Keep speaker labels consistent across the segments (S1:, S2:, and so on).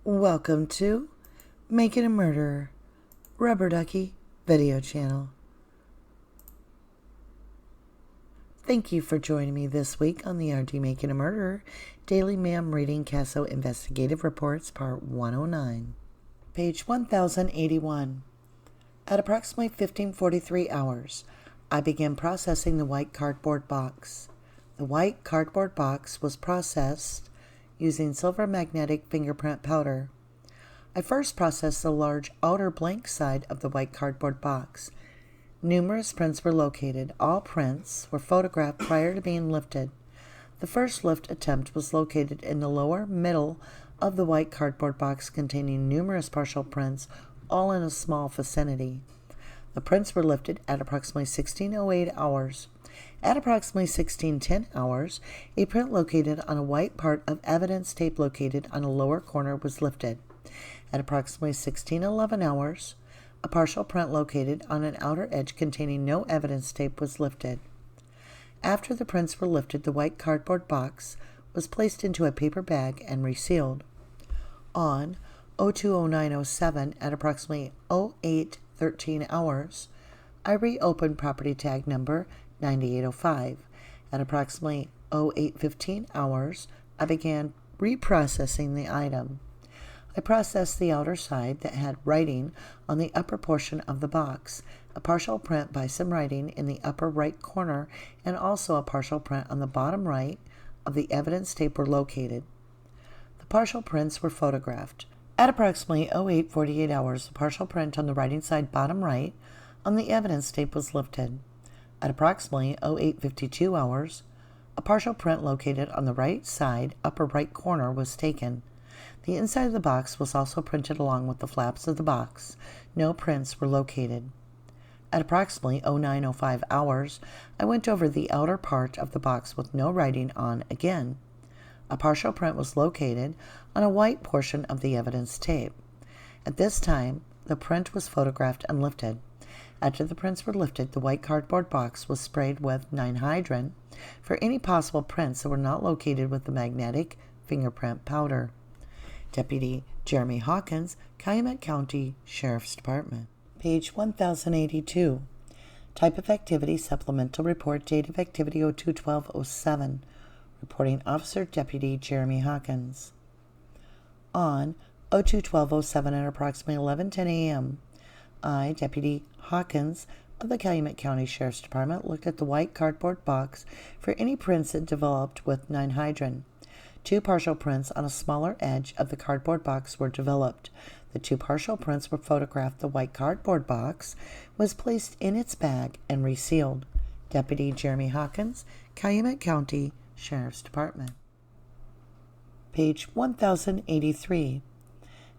S1: Welcome to Making a Murderer, Rubberducky video channel. Thank you for joining me this week on the RD Making a Murderer Daily MaM Reading CASO Investigative Reports Part 109. Page 1081. At approximately 15:43 hours, I began processing the white cardboard box. The white cardboard box was processed using silver magnetic fingerprint powder. I first processed the large outer blank side of the white cardboard box. Numerous prints were located. All prints were photographed prior to being lifted. The first lift attempt was located in the lower middle of the white cardboard box containing numerous partial prints, all in a small vicinity. The prints were lifted at approximately 16:08 hours. At approximately 16:10 hours, a print located on a white part of evidence tape located on a lower corner was lifted. At approximately 16:11 hours, a partial print located on an outer edge containing no evidence tape was lifted. After the prints were lifted, the white cardboard box was placed into a paper bag and resealed. On 02:09:07 at approximately 08:13 hours, I reopened property tag number 9805. At approximately 08:15 hours, I began reprocessing the item. I processed the outer side that had writing on the upper portion of the box, a partial print by some writing in the upper right corner, and also a partial print on the bottom right of the evidence tape were located. The partial prints were photographed. At approximately 08:48 hours, the partial print on the writing side bottom right on the evidence tape was lifted. At approximately 08:52 hours, a partial print located on the right side upper right corner was taken. The inside of the box was also printed along with the flaps of the box. No prints were located. At approximately 09:05 hours, I went over the outer part of the box with no writing on again. A partial print was located on a white portion of the evidence tape. At this time, the print was photographed and lifted. After the prints were lifted, the white cardboard box was sprayed with 9-hydrin for any possible prints that were not located with the magnetic fingerprint powder. Deputy Jeremy Hawkins, Calumet County Sheriff's Department. Page 1082. Type of activity, supplemental report, date of activity 02/12/07. Reporting Officer Deputy Jeremy Hawkins. On 02/12/07 at approximately 11:10 a.m., I, Deputy Hawkins of the Calumet County Sheriff's Department, looked at the white cardboard box for any prints that developed with 9-hydrin. 2 partial prints on a smaller edge of the cardboard box were developed. The 2 partial prints were photographed. The white cardboard box was placed in its bag and resealed. Deputy Jeremy Hawkins, Calumet County Sheriff's Department. Page 1083.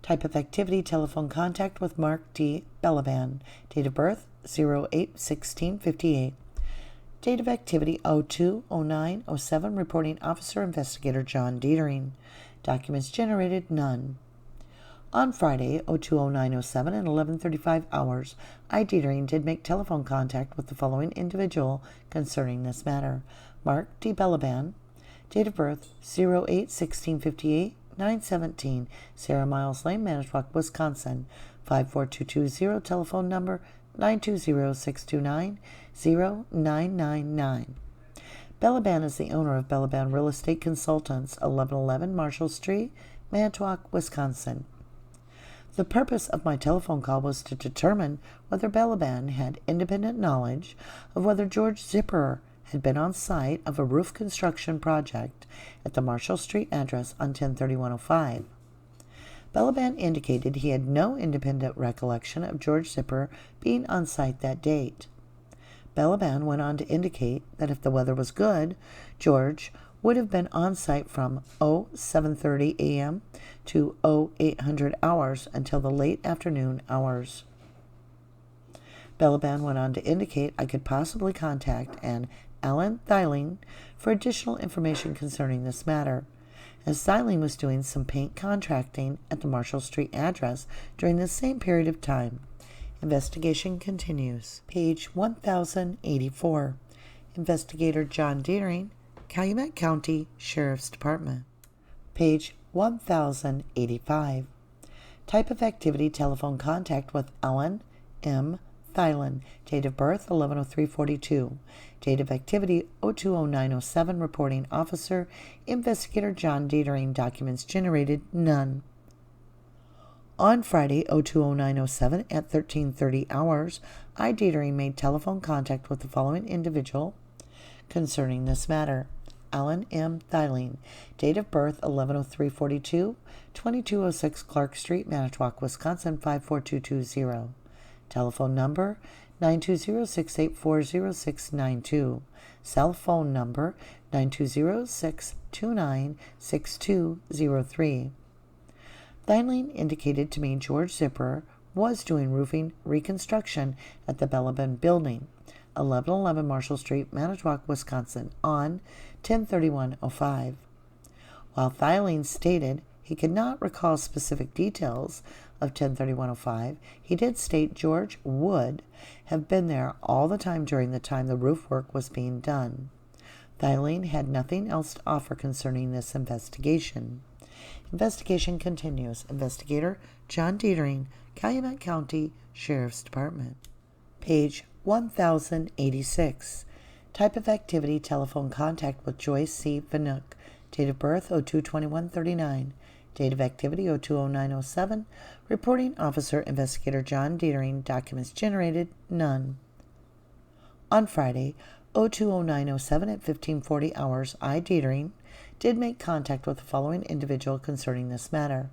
S1: Type of activity, telephone contact with Mark D. Belaban. Date of birth, 08/16/58. Date of activity, 02/09/07. Reporting Officer Investigator John Dietering. Documents generated, none. On Friday, 02/09/07 and 11:35 hours, I, Dietering, did make telephone contact with the following individual concerning this matter. Mark D. Belaban. Date of birth, 08/16/58. 917 Sarah Miles Lane, Manitowoc, Wisconsin, 54220, telephone number 920-629-0999. Belaban is the owner of Belaban Real Estate Consultants, 1111 Marshall Street, Manitowoc, Wisconsin. The purpose of my telephone call was to determine whether Belaban had independent knowledge of whether George Zipperer had been on site of a roof construction project at the Marshall Street address on 10/31/05. Belaban indicated he had no independent recollection of George Zipperer being on site that date. Belaban went on to indicate that if the weather was good, George would have been on site from 07:30 a.m. to 0800 hours until the late afternoon hours. Belaban went on to indicate I could possibly contact an Alan Thiling for additional information concerning this matter, as Thiling was doing some paint contracting at the Marshall Street address during the same period of time. Investigation continues. Page 1084. Investigator John Dietering, Calumet County Sheriff's Department. Page 1085. Type of activity, telephone contact with Ellen M. Thielen. Date of birth, 11/03/42. Date of activity, 020907. Reporting officer, Investigator John Dietering. Documents generated, none. On Friday, 020907 at 13:30 hours, I. Dietering made telephone contact with the following individual concerning this matter. Alan M. Thielen. Date of birth, 11/03/42, 2206 Clark Street, Manitowoc, Wisconsin, 54220. Telephone number, 920-684-0692. Cell phone number, 920-629-6203. Thielen indicated to me George Zipper was doing roofing reconstruction at the Bellabin Building, 1111 Marshall Street, Manitowoc, Wisconsin, on 10/31/05. While Thielen stated he could not recall specific details of 10/31/05, he did state George would have been there all the time during the time the roof work was being done. Thielen had nothing else to offer concerning this investigation. Investigation continues. Investigator John Dietering, Calumet County Sheriff's Department. Page 1086. Type of activity, telephone contact with Joyce C. Vanook. Date of birth, 02/21/39. Date of activity, 020907. Reporting officer, Investigator John Dietering. Documents generated, none. On Friday, 020907 at 15:40 hours, I. Dietering did make contact with the following individual concerning this matter.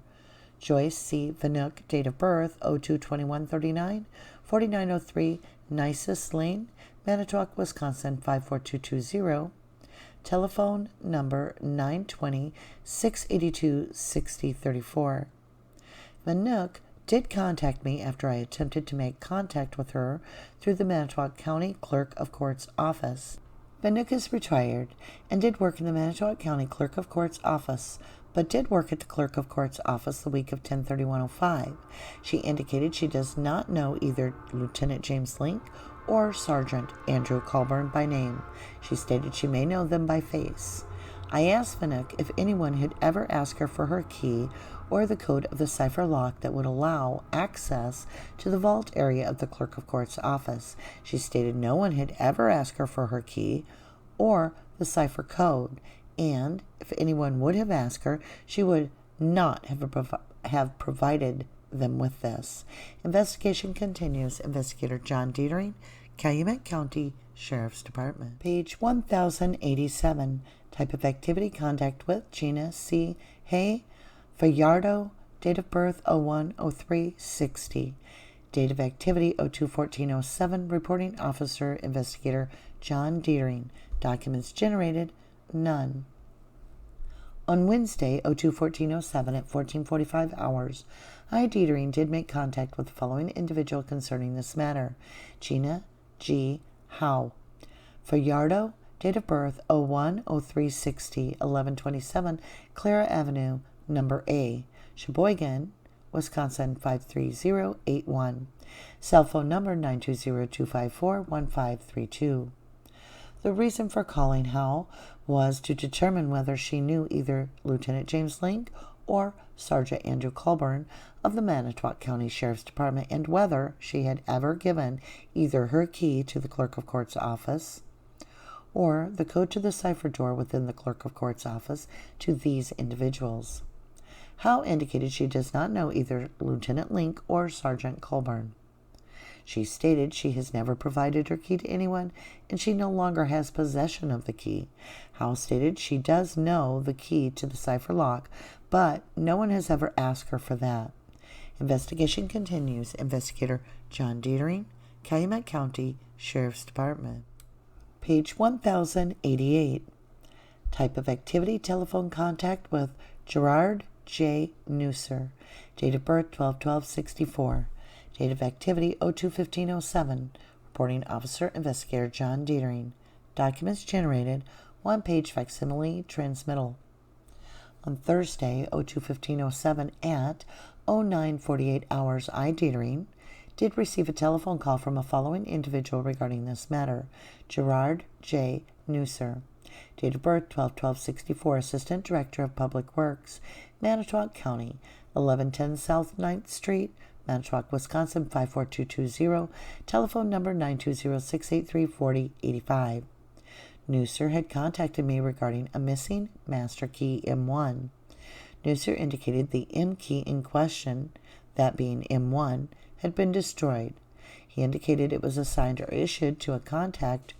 S1: Joyce C. Vanook. Date of birth, 02/21/39, 4903 Nisus Lane, Manitowoc, Wisconsin, 54220. Telephone number, 920-682-6034. Vanook did contact me after I attempted to make contact with her through the Manitowoc County Clerk of Court's office. Vanook is retired and did work in the Manitowoc County Clerk of Court's office, but did work at the Clerk of Court's office the week of 10/31/05. She indicated she does not know either Lieutenant James Link or Sergeant Andrew Colburn by name. She stated she may know them by face. I asked Vanook if anyone had ever asked her for her key or the code of the cipher lock that would allow access to the vault area of the Clerk of Court's office. She stated no one had ever asked her for her key or the cipher code, and if anyone would have asked her, she would not have provided them with this. Investigation continues. Investigator John Dietering, Calumet County Sheriff's Department. Page 1087. Type of activity, contact with Gina C. Hay Fajardo. Date of birth, 01/03/60. Date of activity, 02/14/07. Reporting officer, Investigator John Dietering. Documents generated, none. On Wednesday, 02/14/07 at 14:45 hours, I. Dietering did make contact with the following individual concerning this matter. Gina G. Howe. Fajardo. Date of birth, 01/03/60, 1127 Clara Avenue, Number A, Sheboygan, Wisconsin, 53081. Cell phone number, 920-254-1532. The reason for calling Howe was to determine whether she knew either Lieutenant James Link or Sergeant Andrew Colburn of the Manitowoc County Sheriff's Department, and whether she had ever given either her key to the Clerk of Court's office or the code to the cipher door within the Clerk of Court's office to these individuals. Howe indicated she does not know either Lieutenant Link or Sergeant Colburn. She stated she has never provided her key to anyone, and she no longer has possession of the key. Howe stated she does know the key to the cipher lock, but no one has ever asked her for that. Investigation continues. Investigator John Dietering, Calumet County Sheriff's Department. Page 1088. Type of activity, telephone contact with Gerard J. Neusser. Date of birth, 12/12/64. Date of activity, 02/15/07. Reporting officer, Investigator John Dietering. Documents generated, one-page facsimile transmittal. On Thursday, 02/15/07 at 09:48 hours, I. Dietering did receive a telephone call from a following individual regarding this matter. Gerard J. Neusser. Date of birth 12/12/64. Assistant Director of Public Works, Manitowoc County, 1110 South 9th Street, Manitowoc, Wisconsin 54220. Telephone number 920-683-4085. Nooser had contacted me regarding a missing master key M1. Nooser indicated the M key in question, that being M1, had been destroyed. He indicated it was assigned or issued to a contract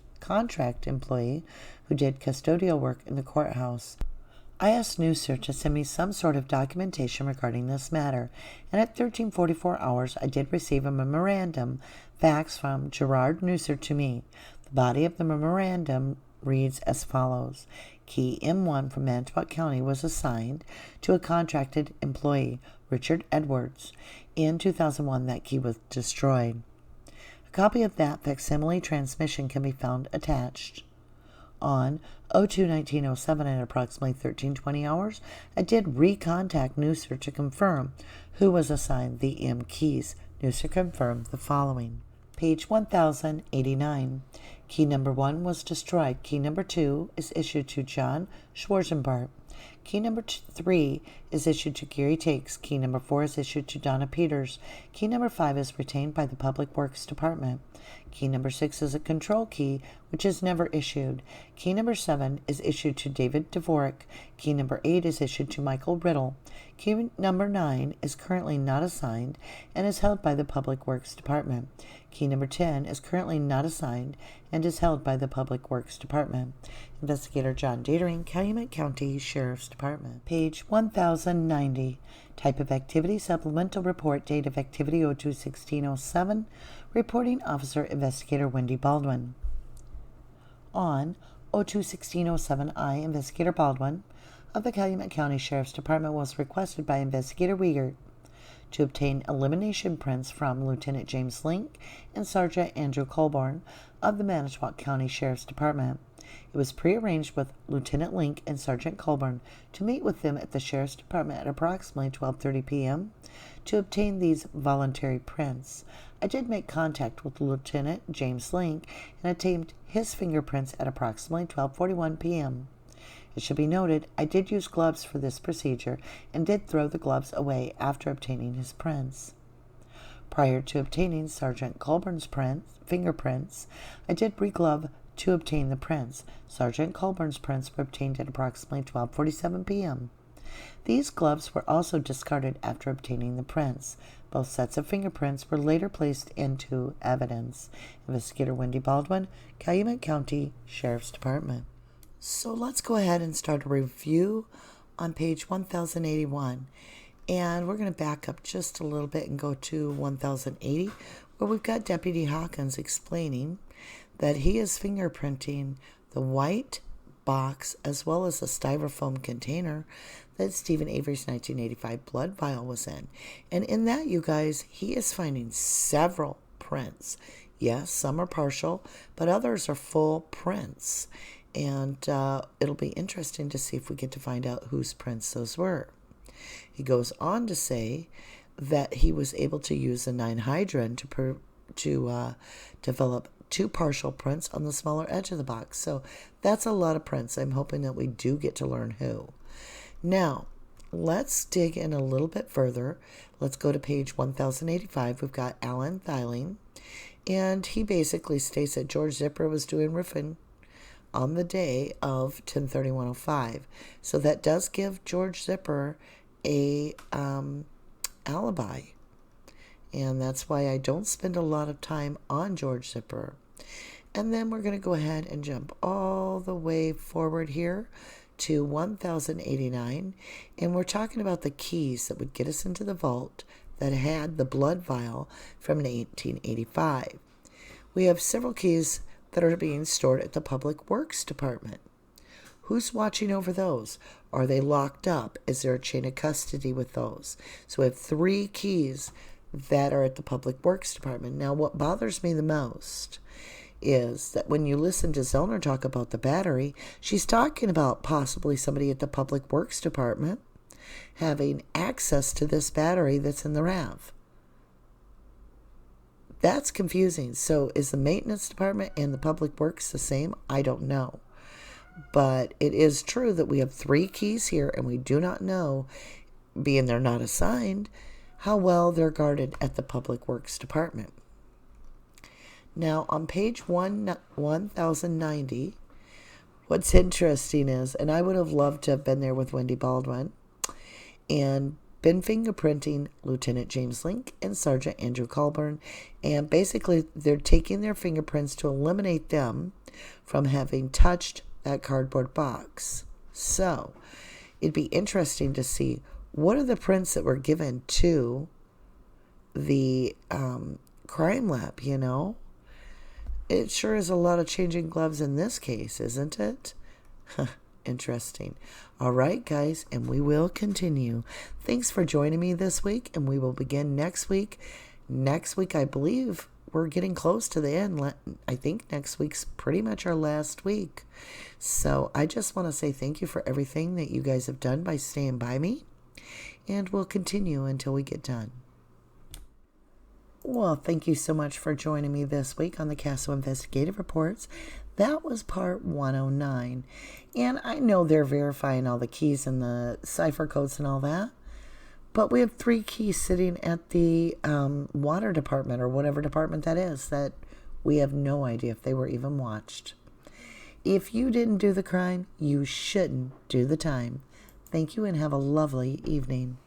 S1: employee who did custodial work in the courthouse. I asked Nooser to send me some sort of documentation regarding this matter, and at 13:44 hours I did receive a memorandum fax from Gerard Nooser to me. The body of the memorandum reads as follows. Key M1 from Manitowoc County was assigned to a contracted employee, Richard Edwards. In 2001, that key was destroyed. A copy of that facsimile transmission can be found attached. On 02/19/07 at approximately 13:20 hours, I did recontact Nooser to confirm who was assigned the M keys. Nooser confirmed the following. Page 1089. Key number 1 was destroyed. Key number 2 is issued to John Schwarzenbart. Key number 3 is issued to Gary Takes. Key number 4 is issued to Donna Peters. Key number 5 is retained by the Public Works Department. Key number 6 is a control key, which is never issued. Key number 7 is issued to David Dvorak. Key number 8 is issued to Michael Riddle. Key number 9 is currently not assigned and is held by the Public Works Department. Key number 10 is currently not assigned and is held by the Public Works Department. Investigator John Datering, Calumet County Sheriff's Department. Page 1090. Type of activity, supplemental report, date of activity 02/16/07. Reporting Officer Investigator Wendy Baldwin. On 02/16/07, I, Investigator Baldwin, of the Calumet County Sheriff's Department, was requested by Investigator Wiegert to obtain elimination prints from Lieutenant James Link and Sergeant Andrew Colborn of the Manitowoc County Sheriff's Department. It was prearranged with Lieutenant Link and Sergeant Colborn to meet with them at the Sheriff's Department at approximately 12:30 p.m. to obtain these voluntary prints. I did make contact with Lieutenant James Link and obtained his fingerprints at approximately 12:41 p.m. It should be noted, I did use gloves for this procedure and did throw the gloves away after obtaining his prints. Prior to obtaining Sergeant Colborn's fingerprints, I did reglove to obtain the prints. Sergeant Colborn's prints were obtained at approximately 12:47 p.m. These gloves were also discarded after obtaining the prints. Both sets of fingerprints were later placed into evidence. Investigator Wendy Baldwin, Calumet County Sheriff's Department. So let's go ahead and start a review on page 1081. And we're going to back up just a little bit and go to 1080, where we've got Deputy Hawkins explaining that he is fingerprinting the white box as well as the styrofoam container that Steven Avery's 1985 blood vial was in. And in that, you guys, he is finding several prints. Yes, some are partial, but others are full prints. And it'll be interesting to see if we get to find out whose prints those were. He goes on to say that he was able to use a 9-hydrin to develop 2 partial prints on the smaller edge of the box. So that's a lot of prints. I'm hoping that we do get to learn who. Now, let's dig in a little bit further. Let's go to page 1085. We've got Alan Thiling, and he basically states that George Zipper was doing roofing on the day of 10/31/05. So that does give George Zipper a alibi. And that's why I don't spend a lot of time on George Zipper. And then we're going to go ahead and jump all the way forward here to 1089. And we're talking about the keys that would get us into the vault that had the blood vial from 1885. We have several keys that are being stored at the Public Works Department. Who's watching over those? Are they locked up? Is there a chain of custody with those? So we have 3 keys that are at the Public Works Department. Now, what bothers me the most is that when you listen to Zellner talk about the battery, she's talking about possibly somebody at the Public Works Department having access to this battery that's in the RAV. That's confusing. So is the maintenance department and the Public Works the same? I don't know. But it is true that we have 3 keys here, and we do not know, being they're not assigned, how well they're guarded at the Public Works Department. Now, on page 1090, what's interesting is, and I would have loved to have been there with Wendy Baldwin, and been fingerprinting Lieutenant James Link and Sergeant Andrew Colburn, and basically they're taking their fingerprints to eliminate them from having touched that cardboard box. So, it'd be interesting to see what are the prints that were given to the crime lab, you know? It sure is a lot of changing gloves in this case, isn't it? Interesting. All right, guys, and we will continue. Thanks for joining me this week, and we will begin next week. Next week, I believe we're getting close to the end. I think next week's pretty much our last week. So I just want to say thank you for everything that you guys have done by staying by me, and we'll continue until we get done. Well, thank you so much for joining me this week on the CASO Investigative Reports. That was part 109. And I know they're verifying all the keys and the cipher codes and all that. But we have 3 keys sitting at the water department, or whatever department that is, that we have no idea if they were even watched. If you didn't do the crime, you shouldn't do the time. Thank you and have a lovely evening.